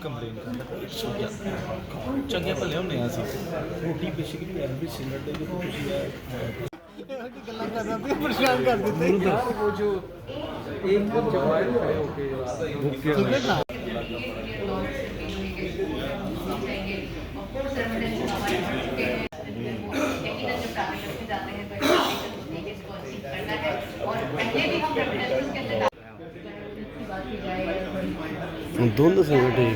Complain ਚੰਗੇ ਭਲੇ ਹੁੰਦੇ ਆ ਅਸੀਂ ਰੋਟੀ ਬੇਸਿਕਲੀ ਐਵਰੀ ਸਿੰਗਲ ਡੇ ਜਦੋਂ ਤੁਸੀਂ ਗੱਲਾਂ ਕਰ ਰਹੇ ਹੋ ਪਰੇਸ਼ਾਨ ਕਰ ਦਿੱਤੇ ਉਹ ਜੋ ਇੱਕ ਜਵਾਬ ਖੜੇ ਹੋ ਕੇ ਠੀਕ ਹੈ ਨਾ दोनों संगठन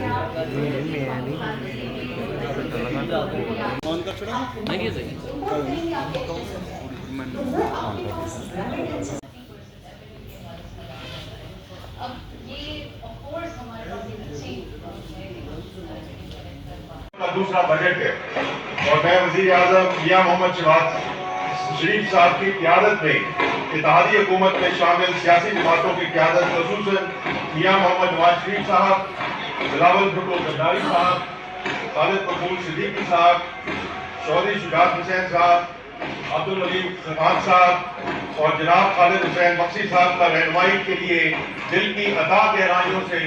दूसरा बजट है और मैं वज़ीर आज़म मियां मोहम्मद शहबाज शरीफ साहब की क़यादत में इत्तेहादी हुकूमत में शामिल सियासी जमातों की क़यादत ख़ुसूसन मियां मोहम्मद नवाज शरीफ साहब, बिलावल भुट्टो जरदारी साहब, खालिद मकबूल सिद्दीकी साहब, चौधरी शुजात हुसैन साहब, अब्दुल अलीम खान साहब और जनाब खालिद हुसैन बख्शी साहब का रहनुमाई के लिए दिल की अता गहराइयों से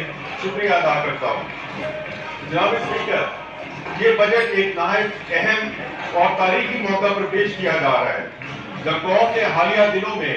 शुक्रिया अदा करता हूँ। जनाब स्पीकर, ये बजट एक नहायत अहम और तारीखी मौका पर पेश किया जा रहा है जब कौम ने हालिया दिनों में